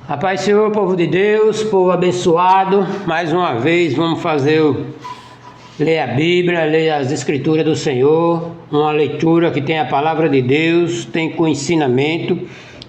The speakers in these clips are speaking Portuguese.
A paz do Senhor, povo de Deus, povo abençoado. Mais uma vez vamos ler a Bíblia, ler as Escrituras do Senhor. Uma leitura que tem a palavra de Deus, tem com ensinamento.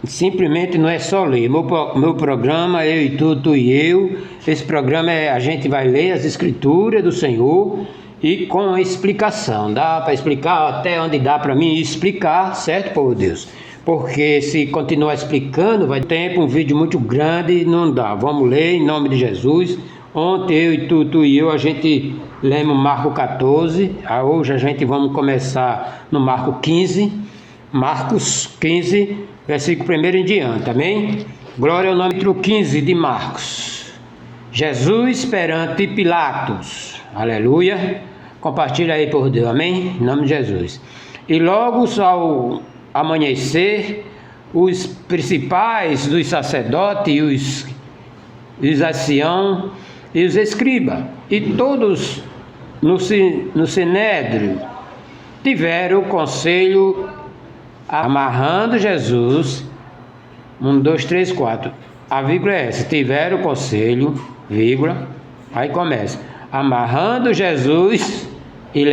Simplesmente não é só ler. Meu programa, eu e tu e eu. Esse programa a gente vai ler as Escrituras do Senhor e com explicação. Dá para explicar até onde dá para mim explicar, certo, povo de Deus? Porque se continuar explicando, vai ter um vídeo muito grande, não dá. Vamos ler em nome de Jesus. Ontem eu e tu e eu, a gente lemos Marcos 14. Hoje a gente vamos começar no Marcos 15. Marcos 15, versículo 1 em diante, amém? Glória ao nome do 15 de Marcos. Jesus perante Pilatos. Aleluia. Compartilha aí, por Deus, amém? Em nome de Jesus. E logo ao amanhecer, os principais dos sacerdotes e os anciãos e os escribas e todos no sinédrio tiveram o conselho amarrando Jesus. 1, 2, 3, 4. A vírgula é essa. Tiveram o conselho, vírgula. Aí começa. Amarrando Jesus e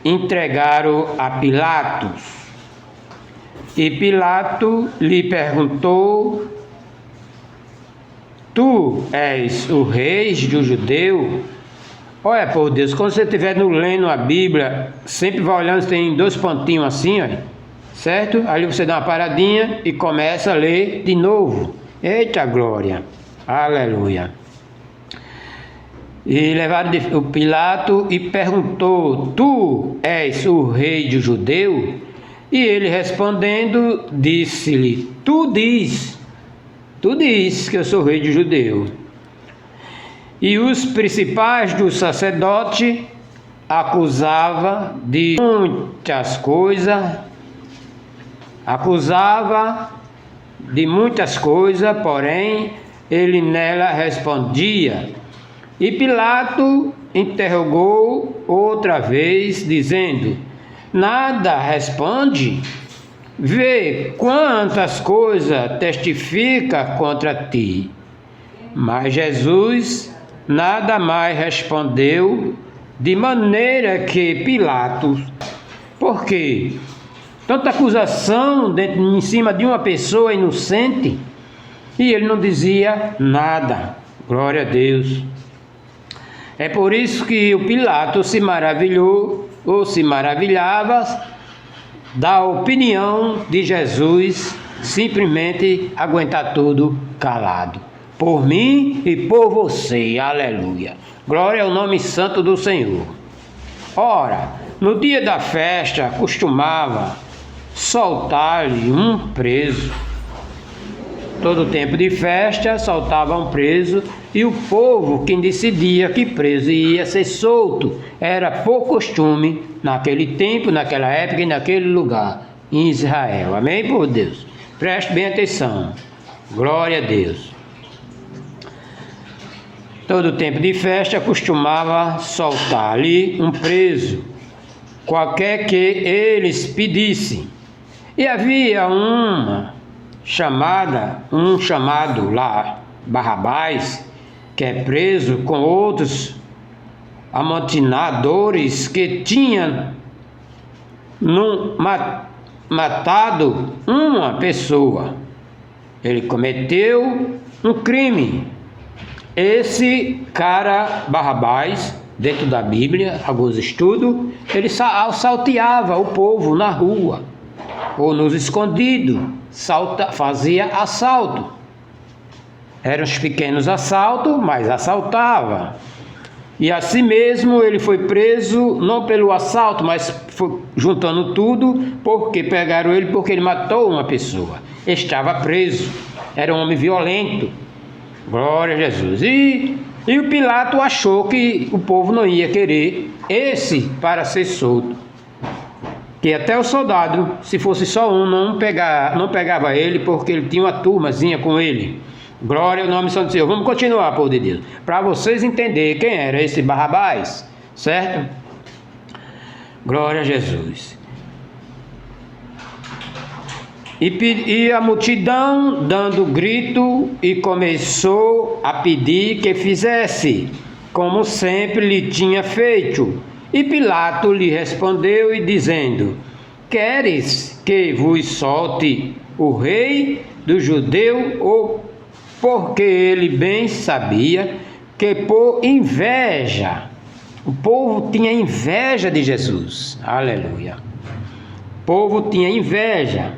entregaram a Pilatos. E Pilato lhe perguntou: Tu és o rei dos judeus? Olha, por Deus, quando você estiver lendo a Bíblia, sempre vai olhando, tem 2 pontinhos assim, olha, certo? Aí você dá uma paradinha e começa a ler de novo. Eita glória! Aleluia! E levaram o Pilato e perguntou: Tu és o rei dos judeus? E ele respondendo, disse-lhe: Tu diz que eu sou rei dos judeus. E os principais dos sacerdotes acusavam de muitas coisas, porém ele nela respondia. E Pilato interrogou outra vez, dizendo: Nada responde? Vê quantas coisas testifica contra ti. Mas Jesus nada mais respondeu, de maneira que Pilatos, porque tanta acusação em cima de uma pessoa inocente, e ele não dizia nada. Glória a Deus. É por isso que o Pilato se maravilhava da opinião de Jesus, simplesmente aguentar tudo calado. Por mim e por você, aleluia. Glória ao nome santo do Senhor. Ora, no dia da festa, costumava soltar-lhe um preso. Todo tempo de festa, soltava um preso, e o povo quem decidia que preso ia ser solto. Era por costume, naquele tempo, naquela época e naquele lugar, em Israel. Amém, por Deus? Preste bem atenção. Glória a Deus. Todo tempo de festa costumava soltar-lhe um preso, qualquer que eles pedissem. E havia um chamado lá, Barrabás, que é preso com outros amotinadores que tinham matado uma pessoa. Ele cometeu um crime. Esse cara, Barrabás, dentro da Bíblia, alguns estudos, ele salteava o povo na rua, ou nos escondidos, fazia assalto. Eram os pequenos assaltos, mas assaltava. E assim mesmo ele foi preso, não pelo assalto, mas foi juntando tudo, porque pegaram ele porque ele matou uma pessoa. Estava preso, era um homem violento. Glória a Jesus. E o Pilato achou que o povo não ia querer esse para ser solto. Que até o soldado, se fosse só um, não pegava ele, porque ele tinha uma turmazinha com ele. Glória ao nome santo do Senhor. Vamos continuar, povo de Deus, para vocês entenderem quem era esse Barrabás, certo? Glória a Jesus. E a multidão, dando grito, e começou a pedir que fizesse, como sempre lhe tinha feito. E Pilato lhe respondeu, e dizendo: Queres que vos solte o rei dos judeus? Ou porque ele bem sabia que por inveja, o povo tinha inveja de Jesus. Aleluia. O povo tinha inveja.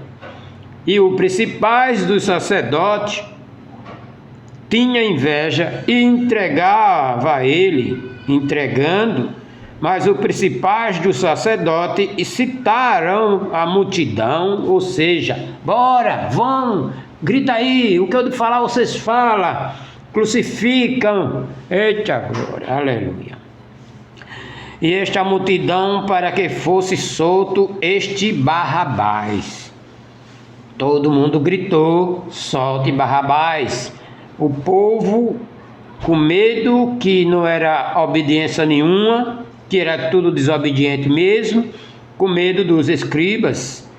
E os principais dos sacerdotes tinha inveja e entregava a ele, entregando. Mas os principais dos sacerdotes excitaram a multidão, ou seja, bora, vão, grita aí, o que eu de falar vocês falam, crucificam, eita glória, aleluia. E esta multidão para que fosse solto este Barrabás. Todo mundo gritou, solte Barrabás. O povo, com medo que não era obediência nenhuma, que era tudo desobediente mesmo, com medo dos escribas,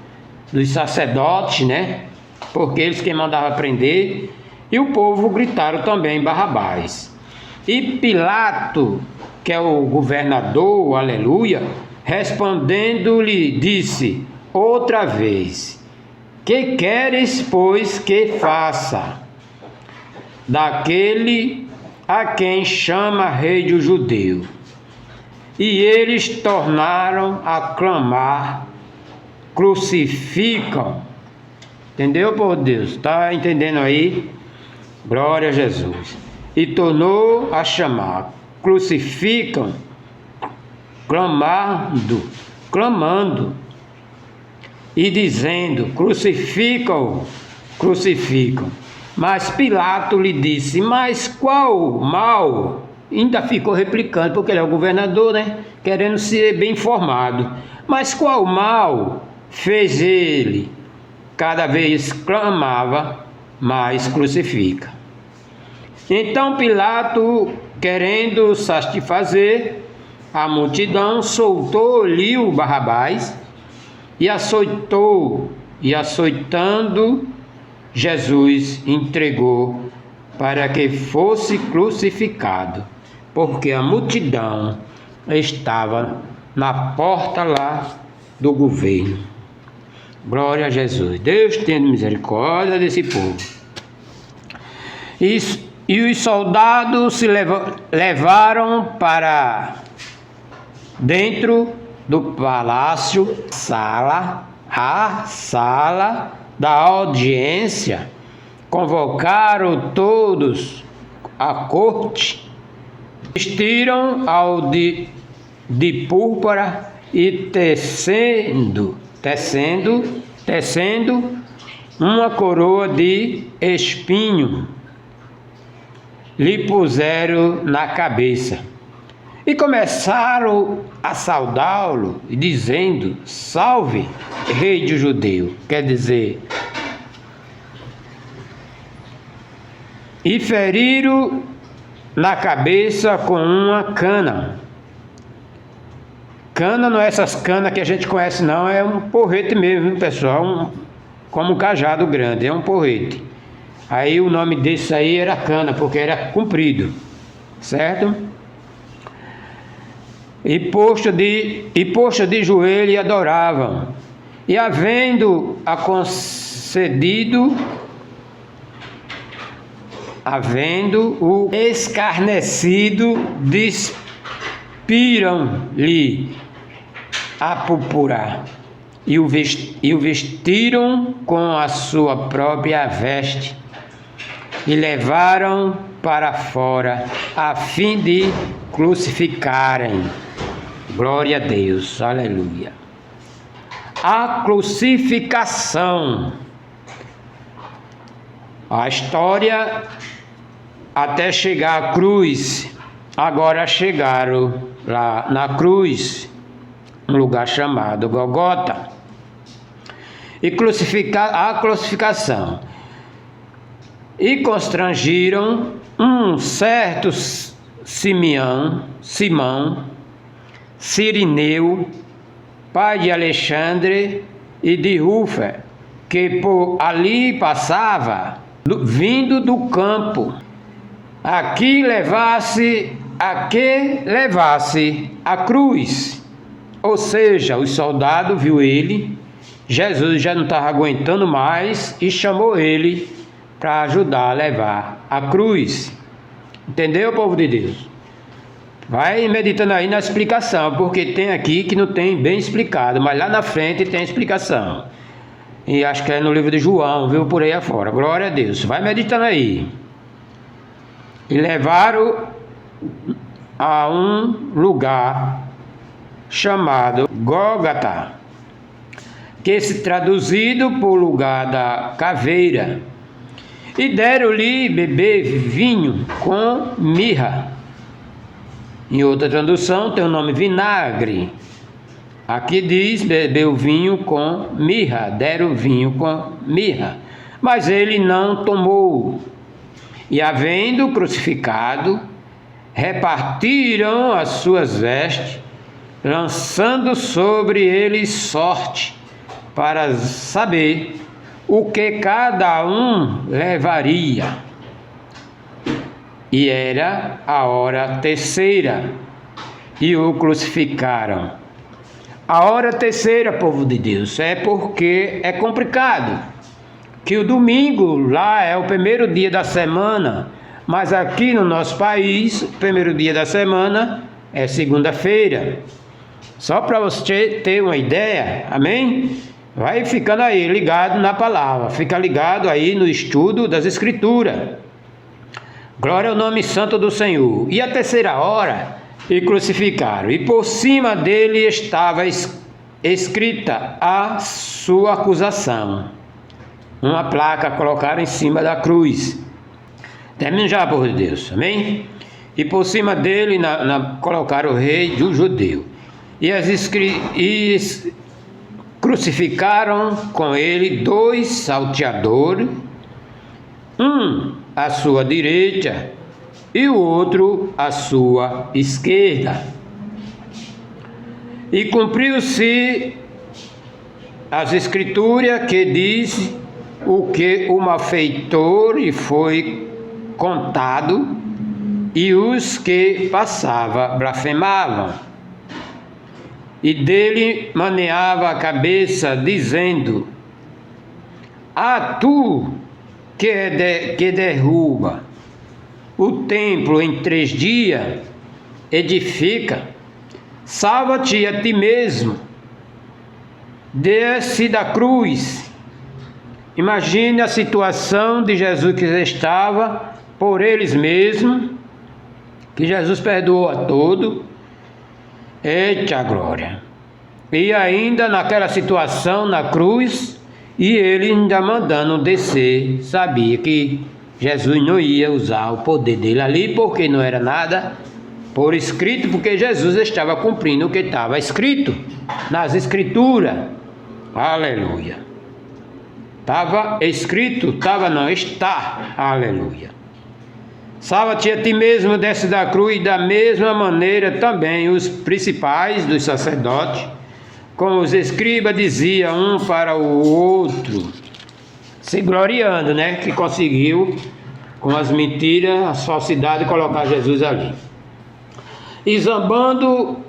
dos sacerdotes, né? Porque eles que mandavam prender, e o povo gritaram também Barrabás. E Pilato, que é o governador, aleluia, respondendo-lhe, disse outra vez: Que queres, pois, que faça daquele a quem chama rei dos judeus? E eles tornaram a clamar: Crucificam. Entendeu, por Deus? Está entendendo aí? Glória a Jesus. E tornou a chamar: Crucificam, clamando, e dizendo: Crucificam, crucificam. Mas Pilato lhe disse: Mas qual mal? Ainda ficou replicando, porque ele é o governador, né? Querendo ser bem informado. Mas qual mal fez ele? Cada vez clamava: mais crucifica. Então Pilato, querendo satisfazer a multidão, soltou-lhe o Barrabás e açoitou, e açoitando Jesus, entregou para que fosse crucificado, porque a multidão estava na porta lá do governo. Glória a Jesus. Deus tenha misericórdia desse povo. E os soldados se levaram para dentro do palácio, a sala da audiência. Convocaram todos a corte, vestiram ao de púrpura e tecendo uma coroa de espinho, lhe puseram na cabeça. E começaram a saudá-lo, dizendo: Salve, rei dos judeus. Quer dizer, e feriram na cabeça com uma cana. Cana não é essas canas que a gente conhece, não, é um porrete mesmo, pessoal, como um cajado grande, é um porrete. Aí o nome desse aí era cana, porque era comprido, certo? E posto de joelho e adoravam. E havendo o escarnecido, despiram-lhe a púrpura e o vestiram com a sua própria veste e levaram para fora a fim de crucificarem. Glória a Deus, aleluia. A crucificação. A história até chegar à cruz. Agora chegaram lá na cruz, um lugar chamado Golgota. E a crucificação. E constrangiram um certo Simão, Cirineu, pai de Alexandre e de Rufo, que por ali passava, vindo do campo, a que levasse a cruz. Ou seja, o soldado viu ele, Jesus já não estava aguentando mais e chamou ele para ajudar a levar a cruz. Entendeu, povo de Deus? Vai meditando aí na explicação, porque tem aqui que não tem bem explicado, mas lá na frente tem explicação. E acho que é no livro de João, viu, por aí afora. Glória a Deus. Vai meditando aí. E levaram a um lugar chamado Gólgota, que se traduzido por lugar da caveira, e deram-lhe beber vinho com mirra. Em outra tradução tem o nome vinagre. Aqui diz bebeu vinho com mirra, deram vinho com mirra, mas ele não tomou. E havendo crucificado, repartiram as suas vestes, lançando sobre eles sorte, para saber o que cada um levaria. E era a hora terceira, e o crucificaram. A hora terceira, povo de Deus, é porque é complicado. Que o domingo lá é o primeiro dia da semana, mas aqui no nosso país, o primeiro dia da semana é segunda-feira. Só para você ter uma ideia, amém? Vai ficando aí ligado na palavra, fica ligado aí no estudo das Escrituras. Glória ao nome santo do Senhor. E a terceira hora, e crucificaram, e por cima dele estava escrita a sua acusação. Uma placa colocaram em cima da cruz. Termino já, povo de Deus, amém? E por cima dele colocaram o rei do judeu. E crucificaram com ele 2 salteadores, um à sua direita e o outro à sua esquerda. E cumpriu-se as Escrituras que diz o que o malfeitor lhe foi contado, e os que passava blasfemavam, e dele maneava a cabeça, dizendo: tu que derruba o templo em 3 dias, edifica, salva-te a ti mesmo, desce da cruz. Imagine a situação de Jesus, que estava por eles mesmos, que Jesus perdoou a todo. Eita glória! E ainda naquela situação na cruz, e ele ainda mandando descer, sabia que Jesus não ia usar o poder dele ali, porque não era nada por escrito, porque Jesus estava cumprindo o que estava escrito nas Escrituras. Aleluia! Estava escrito, está. Aleluia! Salva-te a ti mesmo, desce da cruz. E da mesma maneira também os principais dos sacerdotes, com os escribas, diziam um para o outro, se gloriando, né? Que conseguiu, com as mentiras, as falsidades, colocar Jesus ali. E zambando,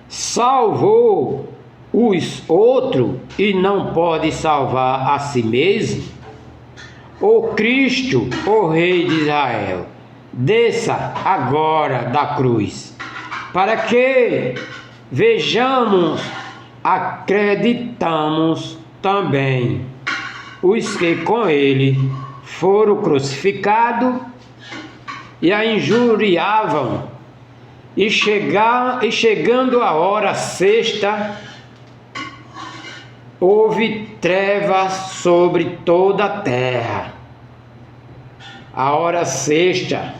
salvou os outros e não pode salvar a si mesmo? O Cristo, o Rei de Israel, desça agora da cruz, para que vejamos, acreditamos também os que com ele foram crucificados e a injuriavam, e chegando a hora sexta, houve trevas sobre toda a terra. A hora sexta,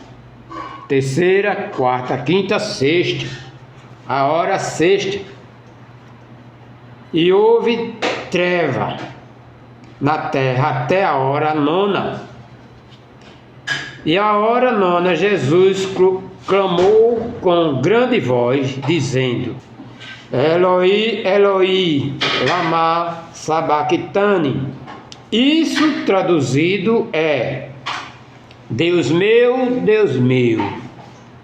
terceira, quarta, quinta, sexta. A hora sexta. E houve treva na terra até a hora nona. E a hora nona, Jesus clamou com grande voz, dizendo: Eloi, Eloi, lama sabactani. Isso traduzido é: Deus meu,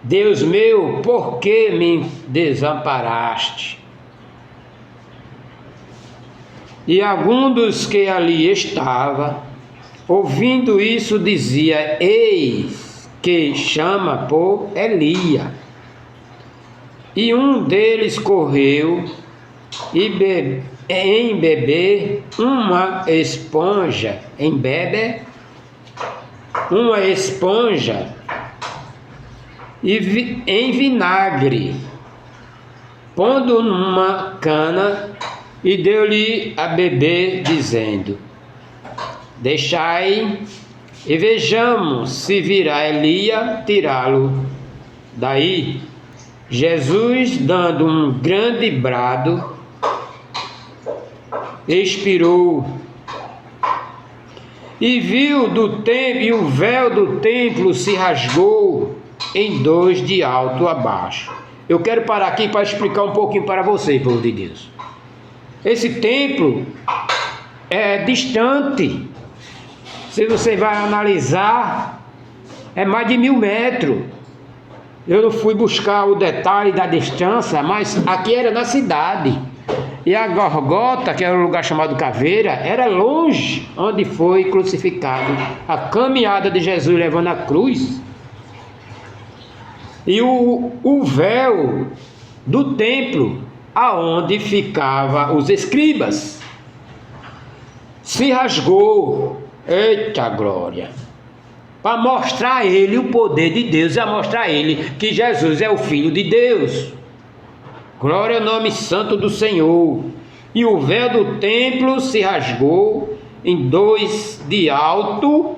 Deus meu, por que me desamparaste? E algum dos que ali estava, ouvindo isso, dizia: eis que chama por Elia. E um deles correu e embebe uma esponja em vinagre, pondo numa cana, e deu-lhe a beber, dizendo: deixai e vejamos se virá Elia tirá-lo daí. Jesus, dando um grande brado, expirou, e e o véu do templo se rasgou em dois de alto a baixo. Eu quero parar aqui para explicar um pouquinho para você, povo de Deus. Esse templo é distante. Se você vai analisar, é mais de 1000 metros. Eu não fui buscar o detalhe da distância, mas aqui era na cidade. E a Gólgota, que era um lugar chamado Caveira, era longe onde foi crucificado. A caminhada de Jesus levando a cruz. E o véu do templo, aonde ficavam os escribas, se rasgou. Eita glória! Para mostrar a ele o poder de Deus, e a mostrar a ele que Jesus é o Filho de Deus. Glória ao nome santo do Senhor. E o véu do templo se rasgou em dois de alto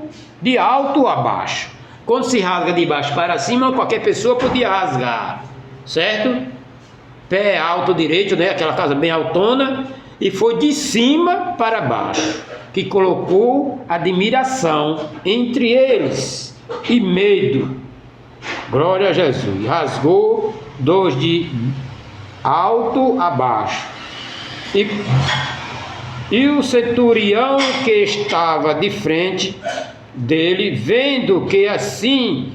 a baixo. Quando se rasga de baixo para cima, qualquer pessoa podia rasgar, certo? Pé alto direito, né? Aquela casa bem altona, e foi de cima para baixo, que colocou admiração entre eles e medo. Glória a Jesus. Rasgou dois de alto a baixo. E o centurião que estava de frente dele, vendo que assim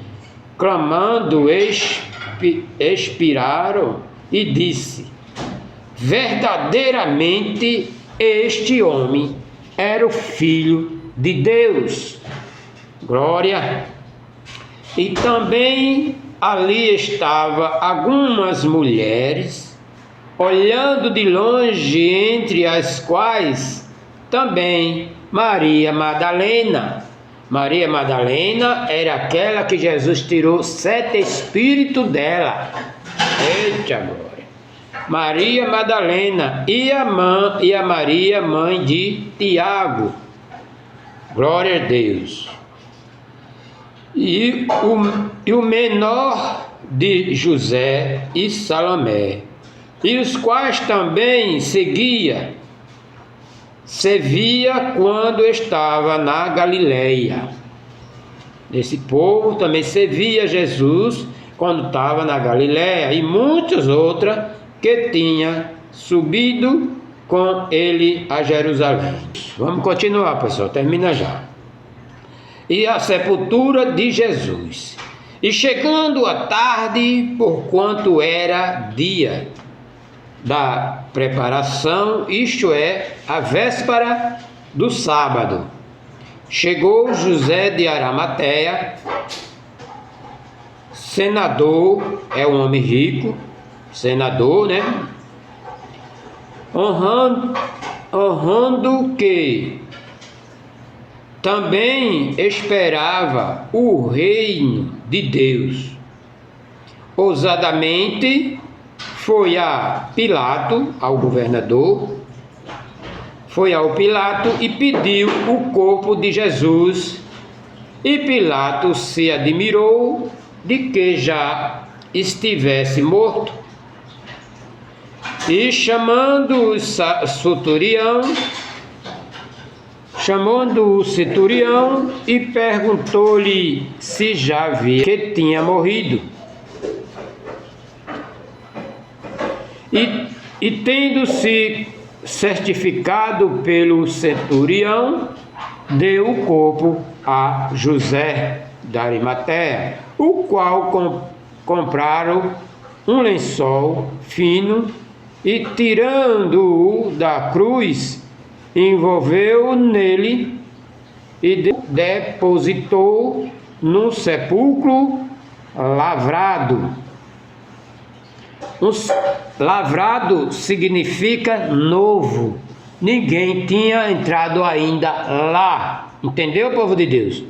clamando expiraram, e disse: verdadeiramente este homem era o Filho de Deus. Glória. E também ali estavam algumas mulheres, olhando de longe, entre as quais também Maria Madalena. Maria Madalena era aquela que Jesus tirou 7 espíritos dela. Eita glória! Maria Madalena e a Maria, mãe de Tiago. Glória a Deus. E o menor de José e Salomé, e os quais também se via quando estava na Galileia. Esse povo também se via Jesus quando estava na Galileia, e muitas outras que tinha subido com ele a Jerusalém. Vamos continuar, pessoal, termina já. E a sepultura de Jesus. E chegando à tarde, porquanto era dia da preparação, isto é, a véspera do sábado, chegou José de Arimateia, senador, é um homem rico, senador, né? Honrando que também esperava o reino de Deus. Ousadamente foi a Pilato, ao governador, foi ao Pilato e pediu o corpo de Jesus. E Pilato se admirou de que já estivesse morto. E chamando o centurião e perguntou-lhe se já havia que tinha morrido. E tendo-se certificado pelo centurião, deu o corpo a José da Arimateia, o qual compraram um lençol fino e, tirando-o da cruz, envolveu nele e depositou num sepulcro lavrado. Lavrado significa novo. Ninguém tinha entrado ainda lá. Entendeu, povo de Deus?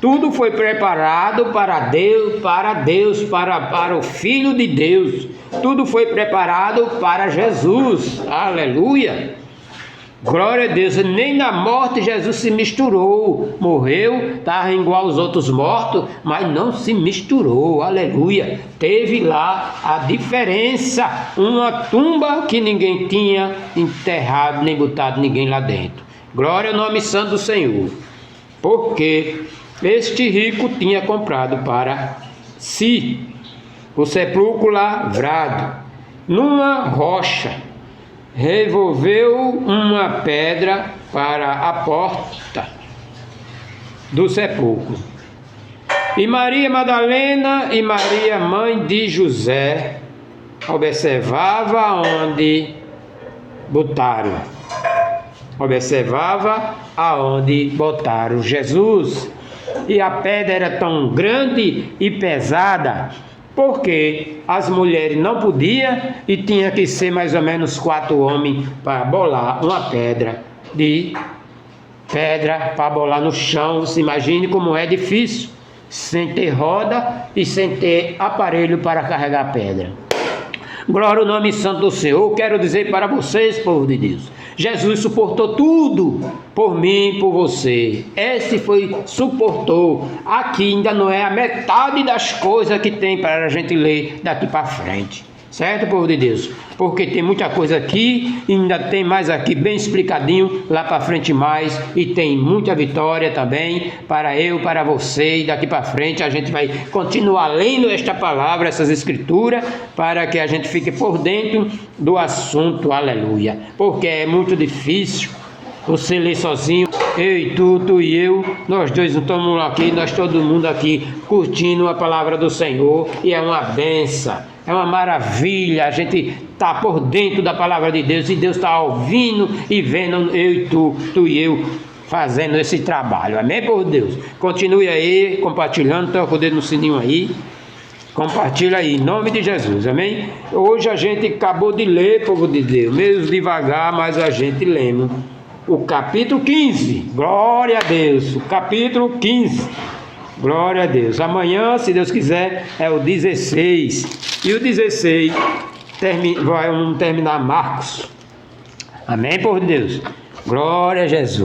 Tudo foi preparado para Deus, para o Filho de Deus. Tudo foi preparado para Jesus. Aleluia! Glória a Deus. Nem na morte Jesus se misturou. Morreu, estava igual aos outros mortos, mas não se misturou. Aleluia. Teve lá a diferença. Uma tumba que ninguém tinha enterrado, nem botado ninguém lá dentro. Glória ao nome santo do Senhor. Porque este rico tinha comprado para si o sepulcro lavrado numa rocha. Revolveu uma pedra para a porta do sepulcro. E Maria Madalena e Maria, mãe de José, observava aonde botaram Jesus. E a pedra era tão grande e pesada, porque as mulheres não podiam e tinha que ser mais ou menos 4 homens para bolar uma pedra para bolar no chão. Você imagine como é difícil, sem ter roda e sem ter aparelho para carregar a pedra. Glória ao nome santo do Senhor. Quero dizer para vocês, povo de Deus, Jesus suportou tudo por mim e por você. Suportou. Aqui ainda não é a metade das coisas que tem para a gente ler daqui para frente. Certo, povo de Deus? Porque tem muita coisa aqui, e ainda tem mais aqui bem explicadinho, lá para frente mais, e tem muita vitória também para eu, para você, e daqui para frente a gente vai continuar lendo esta palavra, essas escrituras, para que a gente fique por dentro do assunto, aleluia. Porque é muito difícil você ler sozinho, eu e tu e eu, nós dois não estamos aqui, nós todo mundo aqui curtindo a palavra do Senhor, e é uma benção. É uma maravilha, a gente está por dentro da palavra de Deus e Deus está ouvindo e vendo eu e tu e eu fazendo esse trabalho. Amém, povo de Deus? Continue aí compartilhando, toca o dedo no sininho aí, compartilha aí, em nome de Jesus, amém? Hoje a gente acabou de ler, povo de Deus, mesmo devagar, mas a gente lemos o capítulo 15, glória a Deus, o capítulo 15. Glória a Deus. Amanhã, se Deus quiser, é o 16. E o 16 vamos terminar Marcos. Amém, povo de Deus? Glória a Jesus.